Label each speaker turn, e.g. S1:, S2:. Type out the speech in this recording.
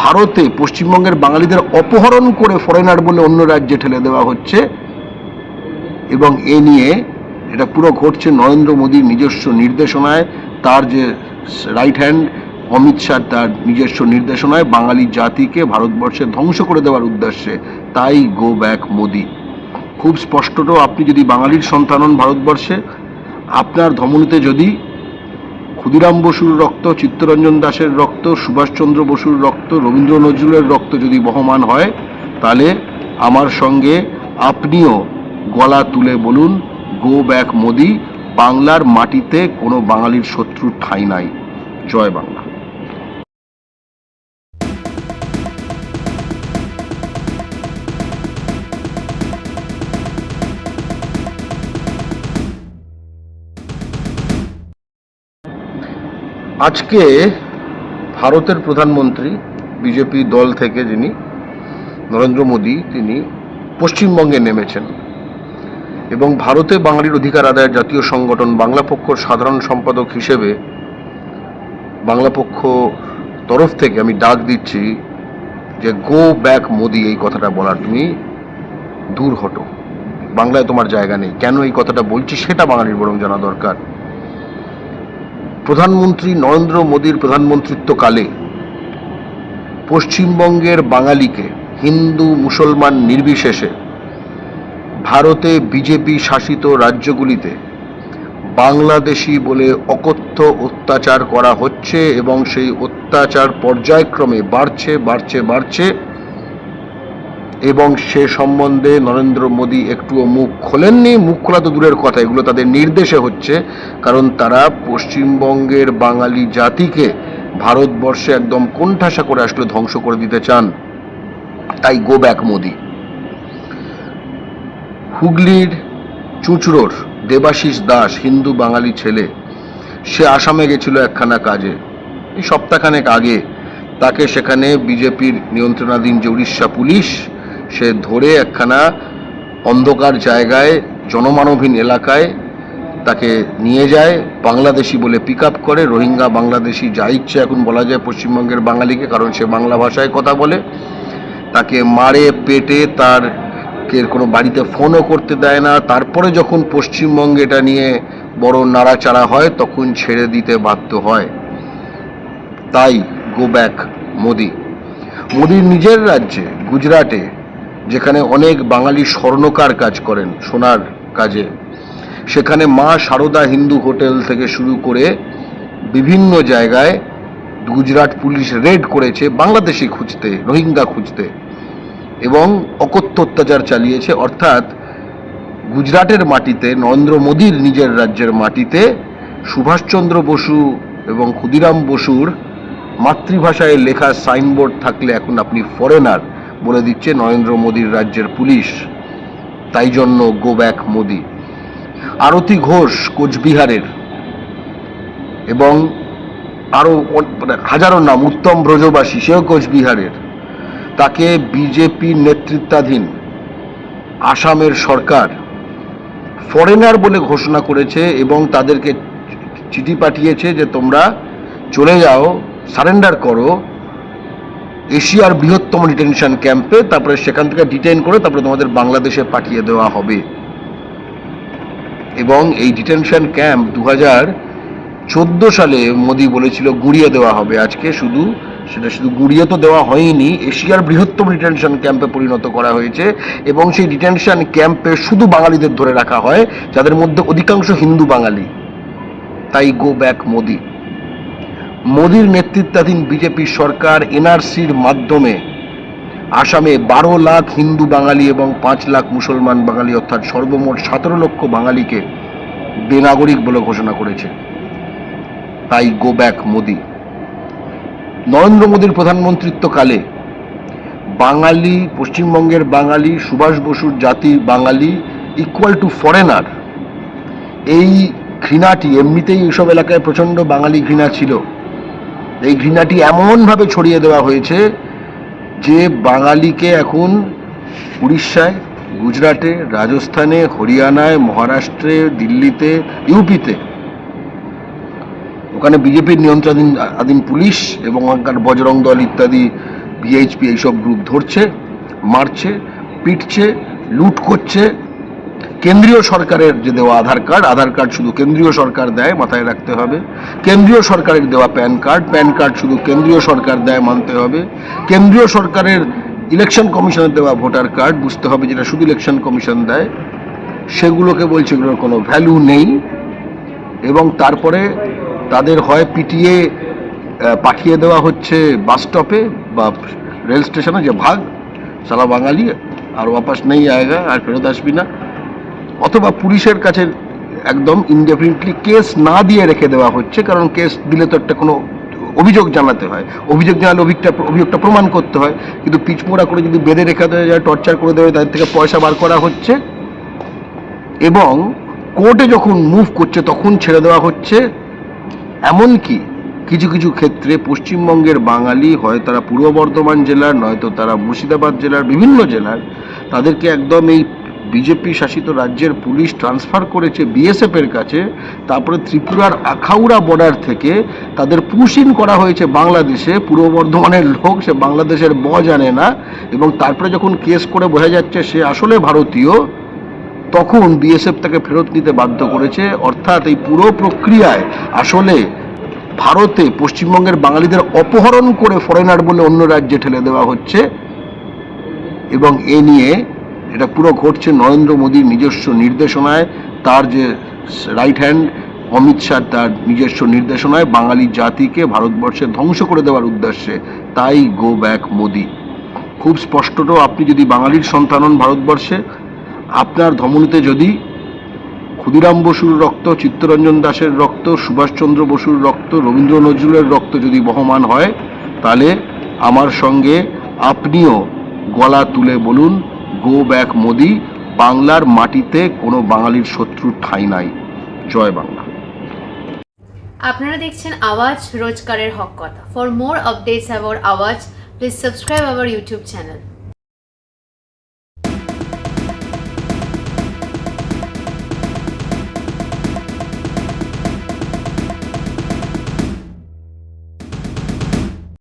S1: ভারতে পশ্চিমবঙ্গের বাঙালিদের অপহরণ করে ফরেনার বলে অন্য রাজ্যে ঠেলে দেওয়া হচ্ছে। এবং এ নিয়ে এটা পুরো ঘটছে নরেন্দ্র মোদীর নিজস্ব নির্দেশনায়, তার যে রাইট হ্যান্ড অমিত শাহ তার নিজস্ব নির্দেশনায় বাঙালি জাতিকে ভারতবর্ষে ধ্বংস করে দেওয়ার উদ্দেশ্যে। তাই গো ব্যাক মোদি। খুব স্পষ্টত, আপনি যদি বাঙালির সন্তান হন ভারতবর্ষে, আপনার ধমনীতে যদি ক্ষুদিরাম বসুর রক্ত, চিত্তরঞ্জন দাসের রক্ত, সুভাষচন্দ্র বসুর রক্ত, রবীন্দ্র নজরুলের রক্ত যদি বহমান হয়, তাহলে আমার সঙ্গে আপনিও গলা তুলে বলুন, গো ব্যাক মোদি। বাংলার মাটিতে কোনো বাঙালির শত্রুর ঠাঁই নাই। জয় বাংলা। আজকে ভারতের প্রধানমন্ত্রী, বিজেপি দল থেকে যিনি, নরেন্দ্র মোদী, তিনি পশ্চিমবঙ্গে নেমেছেন এবং ভারতে বাঙালির অধিকার আদায়ের জাতীয় সংগঠন বাংলা পক্ষর সাধারণ সম্পাদক হিসেবে বাংলা পক্ষ তরফ থেকে আমি ডাক দিচ্ছি যে গো ব্যাক মোদি এই কথাটা বলার। তুমি দূর হটো, বাংলায় তোমার জায়গা নেই। কেন এই কথাটা বলছি সেটা বাঙালির বরং জানা দরকার। প্রধানমন্ত্রী নরেন্দ্র মোদীর প্রধানমন্ত্রিত্বকালে পশ্চিমবঙ্গের বাঙালিকে হিন্দু মুসলমান নির্বিশেষে ভারতে বিজেপি শাসিত রাজ্যগুলিতে বাংলাদেশি বলে অকথ্য অত্যাচার করা হচ্ছে এবং সেই অত্যাচার পর্যায়ক্রমে বাড়ছে এবং সে সম্বন্ধে নরেন্দ্র মোদী একটুও মুখ খোলেননি। মুখ খোলা তো দূরের কথা, এগুলো তাদের নির্দেশে হচ্ছে, কারণ তারা পশ্চিমবঙ্গের বাঙালি জাতিকে ভারতবর্ষে একদম কোণঠাসা করে আসলে ধ্বংস করে দিতে চান। তাই গো ব্যাক মোদি। হুগলির চুঁচড়োর দেবাশিস দাস, হিন্দু বাঙালি ছেলে, সে আসামে গেছিল একখানা কাজে, এই সপ্তাহখানেক আগে। তাকে সেখানে বিজেপির নিয়ন্ত্রণাধীন যে উড়িষ্যা পুলিশ, সে ধরে একখানা অন্ধকার জায়গায়, জনমানবহীন এলাকায় তাকে নিয়ে যায়, বাংলাদেশি বলে পিক আপ করে। রোহিঙ্গা বাংলাদেশি যা ইচ্ছে এখন বলা যায় পশ্চিমবঙ্গের বাঙালিকে, কারণ সে বাংলা ভাষায় কথা বলে। তাকে মারে, পেটে, তার কোনো বাড়িতে ফোনও করতে দেয় না। তারপরে যখন পশ্চিমবঙ্গে এটা নিয়ে বড় নাড়াচাড়া হয়, তখন ছেড়ে দিতে বাধ্য হয়। তাই গো ব্যাক মোদি। মোদির নিজের রাজ্যে গুজরাটে, যেখানে অনেক বাঙালি স্বর্ণকার কাজ করেন, সোনার কাজে, সেখানে মা সারদা হিন্দু হোটেল থেকে শুরু করে বিভিন্ন জায়গায় গুজরাট পুলিশ রেড করেছে বাংলাদেশি খুঁজতে, রোহিঙ্গা খুঁজতে, এবং অকথ্য অত্যাচার চালিয়েছে। অর্থাৎ গুজরাটের মাটিতে, নরেন্দ্র মোদীর নিজের রাজ্যের মাটিতে সুভাষচন্দ্র বসু এবং ক্ষুদিরাম বসুর মাতৃভাষায় লেখা সাইনবোর্ড থাকলে এখন আপনি ফরেনার বলে দিচ্ছে নরেন্দ্র মোদীর রাজ্যের পুলিশ। তাই জন্য গো ব্যাক মোদি। আরতি ঘোষ কোচবিহারের, এবং আরো হাজারো নাম, উত্তম ব্রজবাসী, সেও কোচবিহারের, তাকে বিজেপি নেতৃত্বাধীন আসামের সরকার ফরেনার বলে ঘোষণা করেছে এবং তাদেরকে চিঠি পাঠিয়েছে যে তোমরা চলে যাও, সারেন্ডার করো এশিয়ার বৃহত্তম ডিটেনশন ক্যাম্পে, তারপরে সেখান থেকে ডিটেইন করে তারপরে তোমাদের বাংলাদেশে পাঠিয়ে দেওয়া হবে। এবং এই ডিটেনশন ক্যাম্প 2014 সালে মোদি বলেছিল গুড়িয়ে দেওয়া হবে। আজকে সেটা শুধু গুড়িয়ে তো দেওয়া হয়নি, এশিয়ার বৃহত্তম ডিটেনশন ক্যাম্পে পরিণত করা হয়েছে। এবং সেই ডিটেনশন ক্যাম্পে শুধু বাঙালিদের ধরে রাখা হয়, যাদের মধ্যে অধিকাংশ হিন্দু বাঙালি। তাই গো ব্যাক মোদি। মোদির নেতৃত্বাধীন বিজেপি সরকার এনআরসির মাধ্যমে আসামে 12 লাখ হিন্দু বাঙালি এবং 5 লাখ মুসলমান বাঙালি, অর্থাৎ সর্বমোট 17 লক্ষ বাঙালিকে বেনাগরিক বলে ঘোষণা করেছে। তাই গো ব্যাক মোদি। নরেন্দ্র মোদীর প্রধানমন্ত্রিত্বকালে বাঙালি, পশ্চিমবঙ্গের বাঙালি, সুভাষ বসুর জাতি বাঙালি ইকুয়াল টু ফরেনার, এই ঘৃণাটি, এমনিতেই এইসব এলাকায় প্রচণ্ড বাঙালি ঘৃণা ছিল, এই ঘৃণাটি এমনভাবে ছড়িয়ে দেওয়া হয়েছে যে বাঙালিকে এখন উড়িষ্যায়, গুজরাটে, রাজস্থানে, হরিয়ানায়, মহারাষ্ট্রে, দিল্লিতে, ইউপিতে, ওখানে বিজেপির নিয়ন্ত্রণাধীন পুলিশ এবং ওখানকার বজরং দল ইত্যাদি ভিএইচপি এইসব গ্রুপ ধরছে, মারছে, পিটছে, লুট করছে। কেন্দ্রীয় সরকারের যে দেওয়া আধার কার্ড শুধু কেন্দ্রীয় সরকার দেয়, মাথায় রাখতে হবে। কেন্দ্রীয় সরকারের দেওয়া প্যান কার্ড শুধু কেন্দ্রীয় সরকার দেয়, মানতে হবে। কেন্দ্রীয় সরকারের ইলেকশন কমিশনের দেওয়া ভোটার কার্ড, বুঝতে হবে যেটা শুধু ইলেকশন কমিশন দেয়, সেগুলোকে বলছে এগুলোর কোনো ভ্যালু নেই। এবং তারপরে তাদের হয় পিটিয়ে পাঠিয়ে দেওয়া হচ্ছে বাস স্টপে বা রেল স্টেশনে, যে ভাগ সালা বাঙালি আর ওয়াপাস নেই আয়েগা, আর ফেরত আসবি না। অথবা পুলিশের কাছে একদম ইনডেফিনিটলি কেস না দিয়ে রেখে দেওয়া হচ্ছে, কারণ কেস দিলে তো একটা কোনো অভিযোগ জানাতে হয়, অভিযোগ জানালে অভিযোগটা প্রমাণ করতে হয়। কিন্তু পিচমোড়া করে যদি বেঁধে রেখে দেওয়া যায়, টর্চার করে দেওয়া হয়, তাদের থেকে পয়সা বার করা হচ্ছে। এবং কোর্টে যখন মুভ করছে তখন ছেড়ে দেওয়া হচ্ছে। এমনকি কিছু কিছু ক্ষেত্রে পশ্চিমবঙ্গের বাঙালি, হয় তারা পূর্ব বর্ধমান জেলার, নয়তো তারা মুর্শিদাবাদ জেলার, বিভিন্ন জেলার, তাদেরকে একদম এই বিজেপি শাসিত রাজ্যের পুলিশ ট্রান্সফার করেছে বিএসএফ এর কাছে। তারপরে ত্রিপুরার আখাউড়া বর্ডার থেকে তাদের পুশ ইন করা হয়েছে বাংলাদেশে। পূর্ব বর্ধমানের লোক, সে বাংলাদেশের জানে না, এবং তারপরে যখন কেস করে বোঝা যাচ্ছে সে আসলে ভারতীয়, তখন বিএসএফ তাকে ফেরত নিতে বাধ্য করেছে। অর্থাৎ এই পুরো প্রক্রিয়ায় আসলে ভারতে পশ্চিমবঙ্গের বাঙালিদের অপহরণ করে ফরেনার বলে অন্য রাজ্যে ঠেলে দেওয়া হচ্ছে। এবং এ নিয়ে এটা পুরো ঘটছে নরেন্দ্র মোদীর নিজস্ব নির্দেশনায়, তার যে রাইট হ্যান্ড অমিত শাহ, তার নিজস্ব নির্দেশনায় বাঙালি জাতিকে ভারতবর্ষে ধ্বংস করে দেওয়ার উদ্দেশ্যে। তাই গো ব্যাক মোদি। খুব স্পষ্টত, আপনি যদি বাঙালির সন্তান হন ভারতবর্ষে, আপনার ধমনীতে যদি ক্ষুদিরাম বসুর রক্ত, চিত্তরঞ্জন দাসের রক্ত, সুভাষচন্দ্র বসুর রক্ত, রবীন্দ্র নজরুলের রক্ত যদি বহমান হয়, তাহলে আমার সঙ্গে আপনিও গলা তুলে বলুন, গো ব্যাক মোদি। বাংলার মাটিতে কোনো বাঙালির শত্রুর ঠাঁই নাই। জয় বাংলা।
S2: আপনারা দেখছেন আওয়াজ, রোজকারের হক কথা। ফর মোর আপডেটস অ্যাবাউট আওয়াজ, please subscribe our YouTube channel.